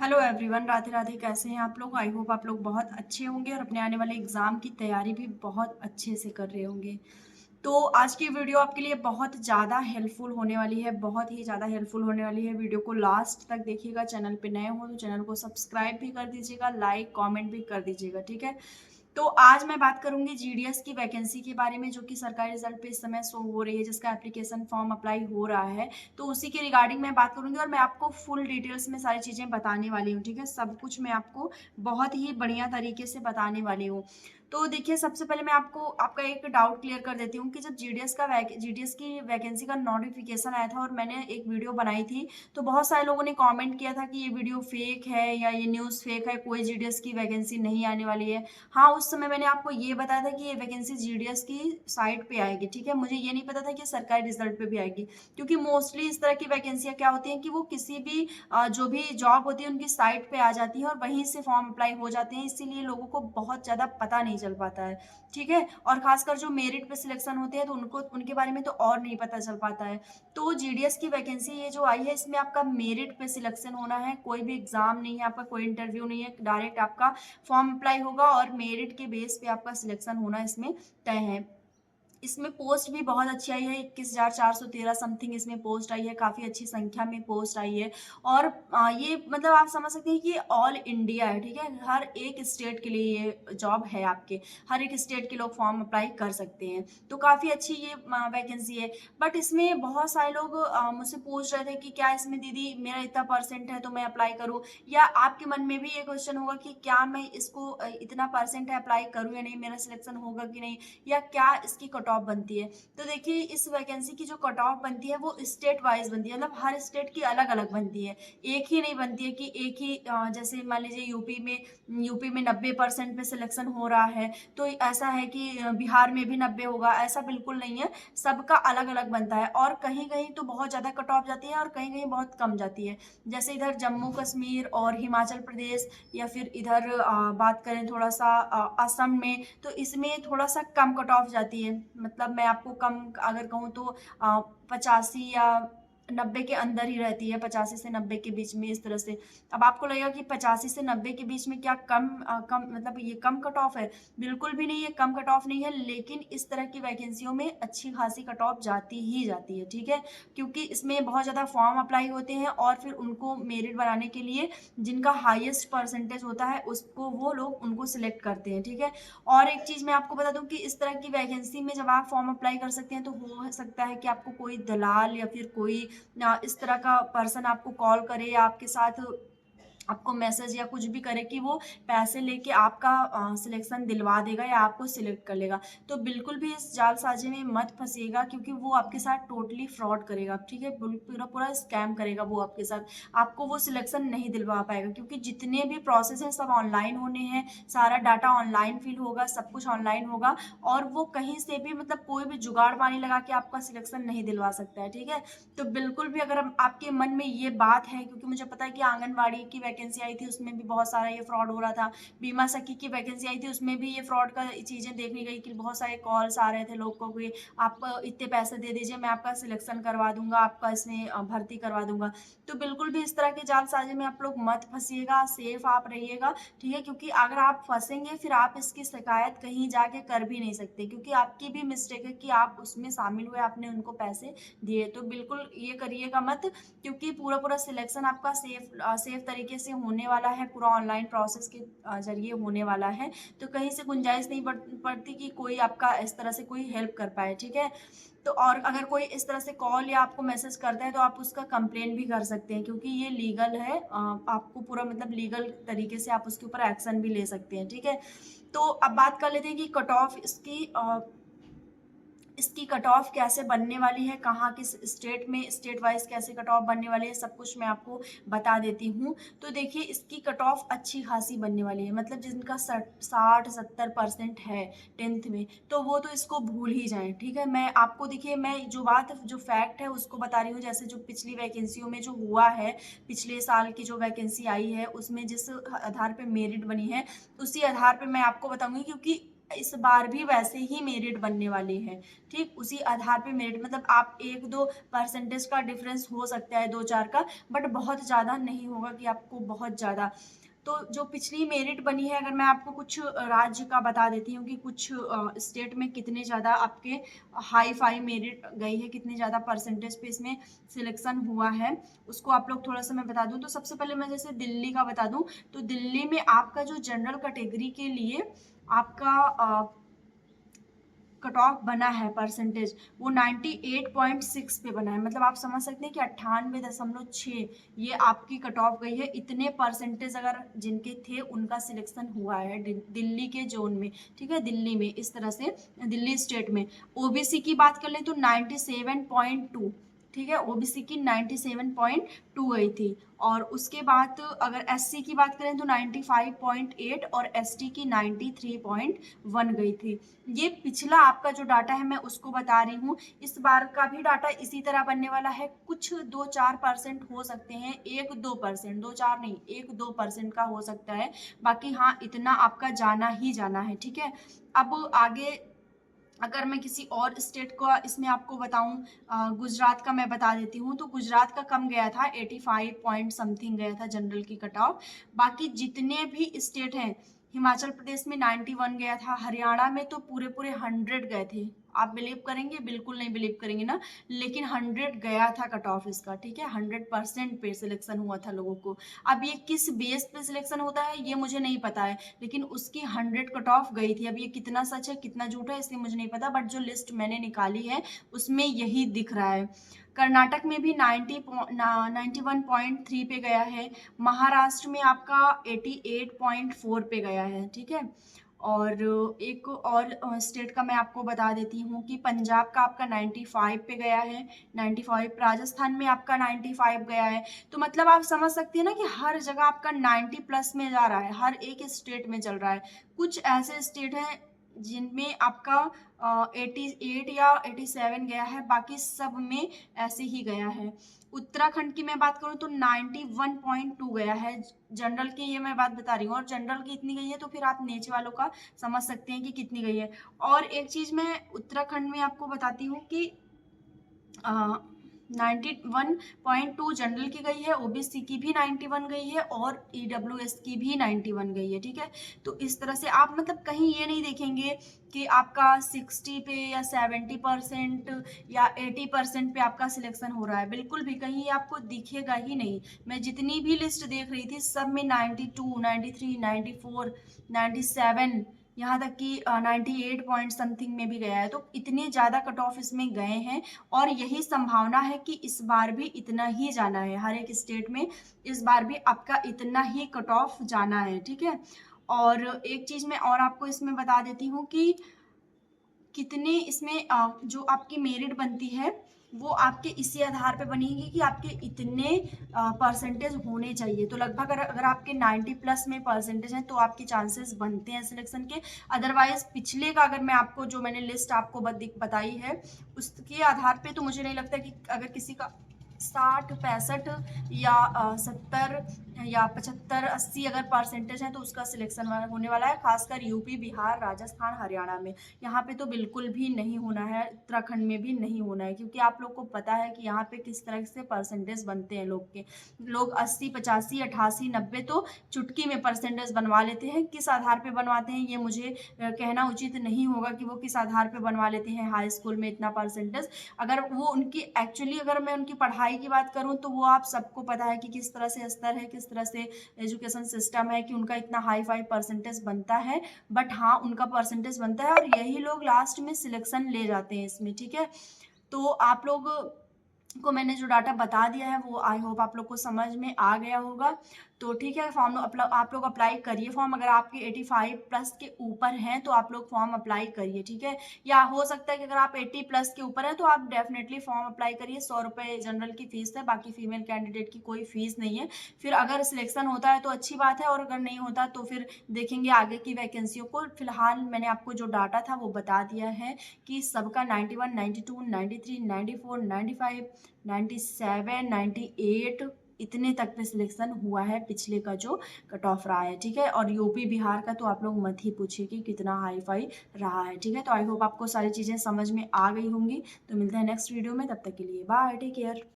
Hello everyone, Radhe Radhe. कैसे हैं आप लोग? आई होप आप लोग बहुत अच्छे होंगे और अपने आने वाले एग्ज़ाम की तैयारी भी बहुत अच्छे से कर रहे होंगे। तो आज की वीडियो आपके लिए बहुत ज़्यादा हेल्पफुल होने वाली है, बहुत ही ज़्यादा हेल्पफुल होने वाली है। वीडियो को लास्ट तक देखिएगा। चैनल पे नए हो तो चैनल को सब्सक्राइब भी कर दीजिएगा, लाइक कमेंट भी कर दीजिएगा, ठीक है। तो आज मैं बात करूंगी जीडीएस की वैकेंसी के बारे में, जो कि सरकारी रिजल्ट पे इस समय शो हो रही है, जिसका एप्लीकेशन फॉर्म अप्लाई हो रहा है। तो उसी के रिगार्डिंग मैं बात करूंगी और मैं आपको फुल डिटेल्स में सारी चीजें बताने वाली हूँ, ठीक है। सब कुछ मैं आपको बहुत ही बढ़िया तरीके से बताने वाली हूँ। तो देखिए, सबसे पहले मैं आपको आपका एक डाउट क्लियर कर देती हूँ कि जब जीडीएस की वैकेंसी का नोटिफिकेशन आया था और मैंने एक वीडियो बनाई थी, तो बहुत सारे लोगों ने कमेंट किया था कि ये वीडियो फेक है या ये न्यूज़ फेक है, कोई जीडीएस की वैकेंसी नहीं आने वाली है। हाँ, उस समय मैंने आपको ये बताया था कि ये वैकेंसी जीडीएस की साइट पे आएगी, ठीक है। मुझे ये नहीं पता था कि सरकारी रिजल्ट पे भी आएगी, क्योंकि मोस्टली इस तरह की वैकेंसियां क्या होती हैं कि वो किसी भी जो भी जॉब होती है उनकी साइट पे आ जाती है और वहीं से फॉर्म अप्लाई हो जाते हैं, इसीलिए लोगों को बहुत ज़्यादा पता नहीं चल पाता है, ठीक है। और खासकर जो मेरिट पे सिलेक्शन होते हैं तो उनको उनके बारे में तो और नहीं पता चल पाता है। तो जीडीएस की वैकेंसी ये जो आई है, इसमें आपका मेरिट पे सिलेक्शन होना है, कोई भी एग्जाम नहीं है, आपका कोई इंटरव्यू नहीं है, डायरेक्ट आपका फॉर्म अप्लाई होगा और मेरिट के बेस पे आपका सिलेक्शन होना इसमें तय है। इसमें पोस्ट भी बहुत अच्छी आई है, 21,413 समथिंग इसमें पोस्ट आई है, काफ़ी अच्छी संख्या में पोस्ट आई है। और ये मतलब आप समझ सकते हैं कि ऑल इंडिया है, ठीक है। हर एक स्टेट के लिए ये जॉब है आपके, हर एक स्टेट के लोग फॉर्म अप्लाई कर सकते हैं। तो काफ़ी अच्छी ये वैकेंसी है। बट इसमें बहुत सारे लोग मुझसे पूछ रहे थे कि क्या इसमें दीदी मेरा इतना परसेंट है तो मैं अप्लाई करूँ, या आपके मन में भी ये क्वेश्चन होगा कि क्या मैं इसको इतना परसेंट है अप्लाई करूँ या नहीं, मेरा सिलेक्शन होगा कि नहीं, या क्या इसकी कट ऑफ बनती है। तो देखिए, इस वैकेंसी की जो कट ऑफ बनती है वो स्टेट वाइज बनती है, मतलब हर स्टेट की अलग अलग बनती है। एक ही नहीं बनती है कि एक ही जैसे मान लीजिए यूपी में 90% पे सिलेक्शन हो रहा है तो ऐसा है कि बिहार में भी 90 होगा, ऐसा बिल्कुल नहीं है। सबका अलग अलग बनता है और कहीं कहीं तो बहुत ज़्यादा कट ऑफ जाती है और कहीं कहीं बहुत कम जाती है। जैसे इधर जम्मू कश्मीर और हिमाचल प्रदेश, या फिर इधर बात करें थोड़ा सा असम में, तो इसमें थोड़ा सा कम कट ऑफ जाती है। मतलब मैं आपको कम अगर कहूँ तो 85 या 90 के अंदर ही रहती है, 85 से 90 के बीच में, इस तरह से। अब आपको लगेगा कि 85 से 90 के बीच में क्या कम मतलब ये कम कट ऑफ है? बिल्कुल भी नहीं है, कम कट ऑफ नहीं है, लेकिन इस तरह की वैकेंसियों में अच्छी खासी कट ऑफ जाती ही जाती है, ठीक है। क्योंकि इसमें बहुत ज़्यादा फॉर्म अप्लाई होते हैं और फिर उनको मेरिट बनाने के लिए जिनका हाईएस्ट परसेंटेज होता है उसको वो लोग उनको सिलेक्ट करते हैं, ठीक है। और एक चीज़ मैं आपको बता दूं कि इस तरह की वैकेंसी में जब आप फॉर्म अप्लाई कर सकते हैं तो हो सकता है कि आपको कोई दलाल या फिर कोई इस तरह का पर्सन आपको कॉल करे या आपके साथ आपको मैसेज या कुछ भी करे कि वो पैसे लेके आपका सिलेक्शन दिलवा देगा या आपको सिलेक्ट कर लेगा। तो बिल्कुल भी इस जालसाजी में मत फंसिएगा, क्योंकि वो आपके साथ टोटली फ्रॉड करेगा, ठीक है। पूरा पूरा स्कैम करेगा वो आपके साथ, आपको वो सिलेक्शन नहीं दिलवा पाएगा, क्योंकि जितने भी प्रोसेस हैं सब ऑनलाइन होने हैं, सारा डाटा ऑनलाइन फिल होगा, सब कुछ ऑनलाइन होगा। और वो कहीं से भी मतलब कोई भी जुगाड़ पानी लगा के आपका सिलेक्शन नहीं दिलवा सकता है, ठीक है। तो बिल्कुल भी अगर आपके मन में ये बात है, क्योंकि मुझे पता है कि आंगनबाड़ी की वैकेंसी आई थी उसमें भी बहुत सारा ये फ्रॉड हो रहा था, बीमा सखी की वैकेंसी आई थी उसमें भी ये फ्रॉड का चीजें देखने गई कि बहुत सारे कॉल्स आ रहे थे लोग को कि आप इतने पैसे दे दीजिए, मैं आपका सिलेक्शन करवा दूंगा, आपका इसमें भर्ती करवा दूंगा। तो बिल्कुल भी इस तरह के जालसाजी में आप लोग मत फंसिएगा, सेफ आप रहिएगा, ठीक है। क्योंकि अगर आप फंसेंगे फिर आप इसकी शिकायत कहीं जाके कर भी नहीं सकते, क्योंकि आपकी भी मिस्टेक है कि आप उसमें शामिल हुए, आपने उनको पैसे दिए। तो बिल्कुल ये करिएगा मत, क्योंकि पूरा पूरा सिलेक्शन आपका सेफ तरीके से होने वाला है, पूरा ऑनलाइन प्रोसेस के जरिए होने वाला है। तो कहीं से गुंजाइश नहीं पड़ती कि कोई आपका इस तरह से कोई हेल्प कर पाए, ठीक है। तो और अगर कोई इस तरह से कॉल या आपको मैसेज करता है तो आप उसका कंप्लेन भी कर सकते हैं, क्योंकि ये लीगल है। आपको पूरा मतलब लीगल तरीके से आप उसके ऊपर एक्शन भी ले सकते हैं, ठीक है। तो अब बात कर लेते हैं कि कट ऑफ इसकी कट ऑफ कैसे बनने वाली है, कहाँ किस स्टेट में, स्टेट वाइज कैसे कट ऑफ बनने वाली है, सब कुछ मैं आपको बता देती हूँ। तो देखिए, इसकी कट ऑफ अच्छी खासी बनने वाली है, मतलब जिनका 60-70% है 10th में, तो वो तो इसको भूल ही जाएं, ठीक है। मैं आपको देखिए, मैं जो फैक्ट है उसको बता रही हूँ। जैसे जो पिछली वैकेंसियों में जो हुआ है, पिछले साल की जो वैकेंसी आई है उसमें जिस आधार पर मेरिट बनी है उसी आधार पर मैं आपको बताऊंगी, क्योंकि इस बार भी वैसे ही मेरिट बनने वाली है। ठीक, उसी आधार पे मेरिट, मतलब आप 1-2 परसेंटेज का डिफरेंस हो सकता है, 2-4 का, बट बहुत ज़्यादा नहीं होगा कि आपको बहुत ज़्यादा। तो जो पिछली मेरिट बनी है, अगर मैं आपको कुछ राज्य का बता देती हूँ कि कुछ स्टेट में कितने ज़्यादा आपके हाई फाई मेरिट गई है, कितने ज़्यादा परसेंटेज पे इसमें सिलेक्शन हुआ है, उसको आप लोग थोड़ा सा मैं बता दूँ। तो सबसे पहले मैं जैसे दिल्ली का बता दूँ, तो दिल्ली में आपका जो जनरल कैटेगरी के लिए आपका कट ऑफ बना है परसेंटेज, वो 98.6 पे बना है। मतलब आप समझ सकते हैं कि 98.6 ये आपकी कट ऑफ गई है। इतने परसेंटेज अगर जिनके थे उनका सिलेक्शन हुआ है दिल्ली के जोन में। ठीक है, दिल्ली में इस तरह से, दिल्ली स्टेट में। ओबीसी की बात कर लें तो 97.2, ठीक है, ओबीसी की 97.2 गई थी। और उसके बाद अगर एससी की बात करें तो 95.8 और एसटी की 93.1 गई थी। ये पिछला आपका जो डाटा है मैं उसको बता रही हूँ। इस बार का भी डाटा इसी तरह बनने वाला है। कुछ 2-4% हो सकते हैं, 1-2%, 2-4 नहीं, 1-2% का हो सकता है। बाकी हाँ, इतना आपका जाना ही जाना है। ठीक है, अब आगे अगर मैं किसी और स्टेट का इसमें आपको बताऊं, गुजरात का मैं बता देती हूँ। तो गुजरात का कम गया था, 85 पॉइंट समथिंग गया था जनरल की कट ऑफ। बाकी जितने भी स्टेट हैं, हिमाचल प्रदेश में 91 गया था, हरियाणा में तो पूरे पूरे 100 गए थे। आप बिलीव करेंगे? बिल्कुल नहीं बिलीव करेंगे ना, लेकिन 100 गया था कट ऑफ इसका। ठीक है, 100% पे सिलेक्शन हुआ था लोगों को। अब ये किस बेस पे सिलेक्शन होता है ये मुझे नहीं पता है, लेकिन उसकी 100 कट ऑफ गई थी। अब ये कितना सच है कितना झूठ है इसलिए मुझे नहीं पता, बट जो लिस्ट मैंने निकाली है उसमें यही दिख रहा है। कर्नाटक में भी 91.3 पे गया है। महाराष्ट्र में आपका 88.4 पे गया है। ठीक है, और एक और स्टेट का मैं आपको बता देती हूँ कि पंजाब का आपका 95 पे गया है, 95। राजस्थान में आपका 95 गया है। तो मतलब आप समझ सकते हैं ना कि हर जगह आपका 90 प्लस में जा रहा है, हर एक स्टेट में चल रहा है। कुछ ऐसे स्टेट हैं जिनमें आपका 88 या 87 गया है, बाकी सब में ऐसे ही गया है। उत्तराखंड की मैं बात करूं तो 91.2 गया है जनरल की, ये मैं बात बता रही हूँ। और जनरल की इतनी गई है तो फिर आप नीचे वालों का समझ सकते हैं कि कितनी गई है। और एक चीज मैं उत्तराखंड में आपको बताती हूँ कि 91.2 जनरल की गई है, ओबीसी की भी 91 गई है और ईडब्ल्यूएस की भी 91 गई है। ठीक है, तो इस तरह से आप मतलब कहीं ये नहीं देखेंगे कि आपका 60 पे या 70% या 80% पे आपका सिलेक्शन हो रहा है। बिल्कुल भी कहीं आपको दिखेगा ही नहीं। मैं जितनी भी लिस्ट देख रही थी सब में 92, 93, 94, 97, यहाँ तक कि 98 पॉइंट समथिंग में भी गया है। तो इतने ज़्यादा कट ऑफ इसमें गए हैं और यही संभावना है कि इस बार भी इतना ही जाना है। हर एक स्टेट में इस बार भी आपका इतना ही कट ऑफ जाना है। ठीक है, और एक चीज़ मैं और आपको इसमें बता देती हूँ कि कितने इसमें जो आपकी मेरिट बनती है वो आपके इसी आधार पे बनेगी कि आपके इतने परसेंटेज होने चाहिए। तो लगभग अगर आपके 90 प्लस में परसेंटेज हैं तो आपके चांसेस बनते हैं सिलेक्शन के। अदरवाइज पिछले का अगर मैं आपको जो मैंने लिस्ट आपको बताई है उसके आधार पे तो मुझे नहीं लगता कि अगर किसी का 60, 65 या 70 या 75, 80 अगर परसेंटेज है तो उसका सिलेक्शन होने वाला है। खासकर यूपी, बिहार, राजस्थान, हरियाणा में यहाँ पे तो बिल्कुल भी नहीं होना है। उत्तराखंड में भी नहीं होना है, क्योंकि आप लोग को पता है कि यहाँ पे किस तरह से परसेंटेज बनते हैं लोग के। लोग 80, 85, 88, 90 तो चुटकी में परसेंटेज बनवा लेते हैं। किस आधार पे बनवाते हैं ये मुझे कहना उचित नहीं होगा कि वो किस आधार पे बनवा लेते हैं हाई स्कूल में इतना परसेंटेज। अगर वो उनकी एक्चुअली अगर मैं उनकी पढ़ाई की बात करूँ तो वो आप सबको पता है कि किस तरह से स्तर है, किस तरह से एजुकेशन सिस्टम है कि उनका इतना हाई फाई परसेंटेज बनता है। बट हाँ, उनका परसेंटेज बनता है और यही लोग लास्ट में सिलेक्शन ले जाते हैं इसमें। ठीक है, तो आप लोग को मैंने जो डाटा बता दिया है वो आई होप आप लोग को समझ में आ गया होगा। तो ठीक है, फॉर्म आप लोग अप्लाई करिए फॉर्म। अगर आपके 85 प्लस के ऊपर हैं तो आप लोग फॉर्म अप्लाई करिए। ठीक है, या हो सकता है कि अगर आप 80 प्लस के ऊपर हैं तो आप डेफिनेटली फॉर्म अप्लाई करिए। 100 रुपये जनरल की फीस है, बाकी फीमेल कैंडिडेट की कोई फीस नहीं है। फिर अगर सिलेक्शन होता है तो अच्छी बात है, और अगर नहीं होता तो फिर देखेंगे आगे की वैकेंसियों को। फिलहाल मैंने आपको जो डाटा था वो बता दिया है कि सबका 91, 92, 93, 94, 95, 97, 98 इतने तक पे सिलेक्शन हुआ है पिछले का जो कट ऑफ रहा है, ठीक है। और यूपी बिहार का तो आप लोग मत ही पूछिए कि कितना हाई फाई रहा है, ठीक है। तो आई होप आपको सारी चीज़ें समझ में आ गई होंगी। तो मिलते हैं नेक्स्ट वीडियो में, तब तक के लिए बाय, टेक केयर।